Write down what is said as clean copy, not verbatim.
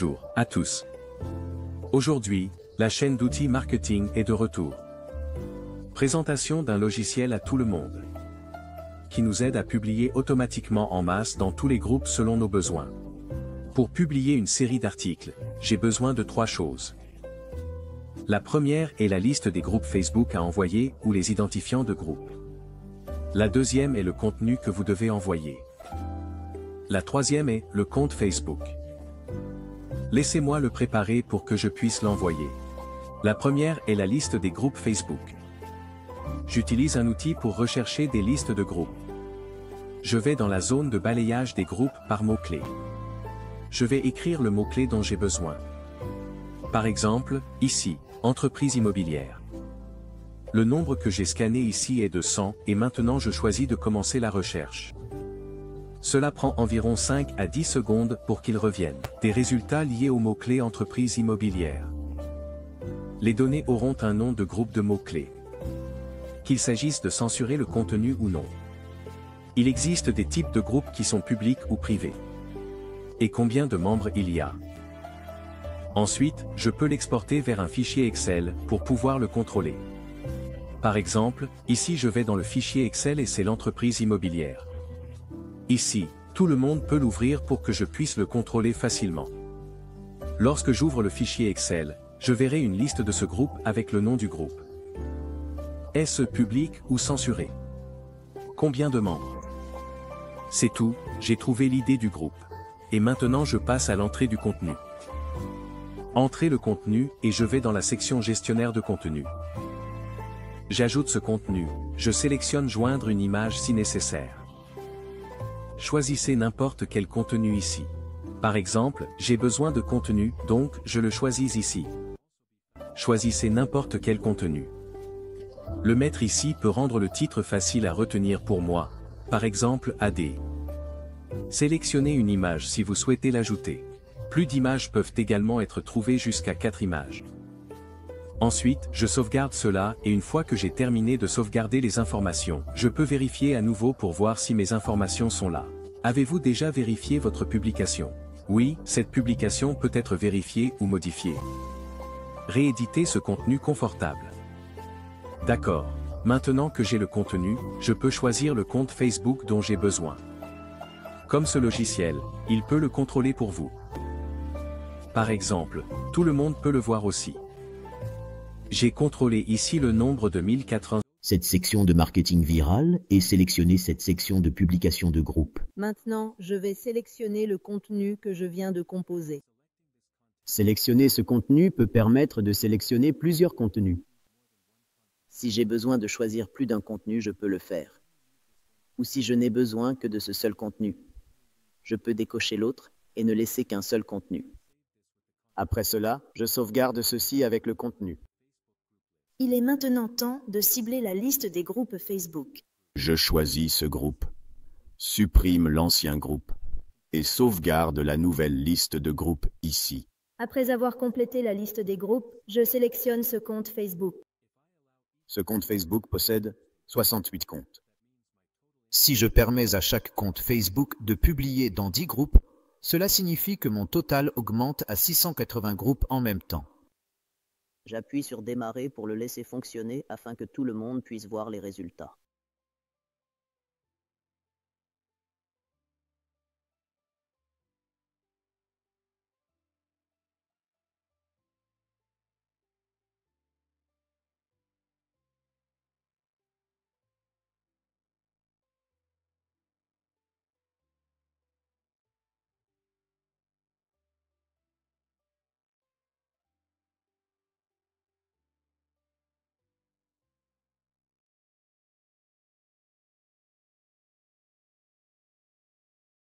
Bonjour à tous. Aujourd'hui, la chaîne d'outils marketing est de retour. Présentation d'un logiciel à tout le monde, qui nous aide à publier automatiquement en masse dans tous les groupes selon nos besoins. Pour publier une série d'articles, j'ai besoin de 3 choses. La première est la liste des groupes Facebook à envoyer ou les identifiants de groupe. La deuxième est le contenu que vous devez envoyer. La troisième est le compte Facebook. Laissez-moi le préparer pour que je puisse l'envoyer. La première est la liste des groupes Facebook. J'utilise un outil pour rechercher des listes de groupes. Je vais dans la zone de balayage des groupes par mots-clés. Je vais écrire le mot-clé dont j'ai besoin. Par exemple, ici, entreprise immobilière. Le nombre que j'ai scanné ici est de 100 et maintenant je choisis de commencer la recherche. Cela prend environ 5 à 10 secondes pour qu'il revienne. Des résultats liés au mot-clé entreprise immobilière. Les données auront un nom de groupe de mots-clés. Qu'il s'agisse de censurer le contenu ou non. Il existe des types de groupes qui sont publics ou privés. Et combien de membres il y a. Ensuite, je peux l'exporter vers un fichier Excel pour pouvoir le contrôler. Par exemple, ici je vais dans le fichier Excel et c'est l'entreprise immobilière. Ici, tout le monde peut l'ouvrir pour que je puisse le contrôler facilement. Lorsque j'ouvre le fichier Excel, je verrai une liste de ce groupe avec le nom du groupe. Est-ce public ou censuré? Combien de membres? C'est tout, j'ai trouvé l'idée du groupe. Et maintenant je passe à l'entrée du contenu. Entrer le contenu et je vais dans la section gestionnaire de contenu. J'ajoute ce contenu, je sélectionne joindre une image si nécessaire. Choisissez n'importe quel contenu ici. Par exemple, j'ai besoin de contenu, donc je le choisis ici. Choisissez n'importe quel contenu. Le mettre ici peut rendre le titre facile à retenir pour moi, par exemple AD. Sélectionnez une image si vous souhaitez l'ajouter. Plus d'images peuvent également être trouvées jusqu'à 4 images. Ensuite, je sauvegarde cela et une fois que j'ai terminé de sauvegarder les informations, je peux vérifier à nouveau pour voir si mes informations sont là. Avez-vous déjà vérifié votre publication? Oui, cette publication peut être vérifiée ou modifiée. Rééditer ce contenu confortable. D'accord. Maintenant que j'ai le contenu, je peux choisir le compte Facebook dont j'ai besoin. Comme ce logiciel, il peut le contrôler pour vous. Par exemple, tout le monde peut le voir aussi. J'ai contrôlé ici le nombre de 1400. Cette section de marketing viral et sélectionner cette section de publication de groupe. Maintenant, je vais sélectionner le contenu que je viens de composer. Sélectionner ce contenu peut permettre de sélectionner plusieurs contenus. Si j'ai besoin de choisir plus d'un contenu, je peux le faire. Ou si je n'ai besoin que de ce seul contenu, je peux décocher l'autre et ne laisser qu'un seul contenu. Après cela, je sauvegarde ceci avec le contenu. Il est maintenant temps de cibler la liste des groupes Facebook. Je choisis ce groupe, supprime l'ancien groupe et sauvegarde la nouvelle liste de groupes ici. Après avoir complété la liste des groupes, je sélectionne ce compte Facebook. Ce compte Facebook possède 68 comptes. Si je permets à chaque compte Facebook de publier dans 10 groupes, cela signifie que mon total augmente à 680 groupes en même temps. J'appuie sur démarrer pour le laisser fonctionner afin que tout le monde puisse voir les résultats.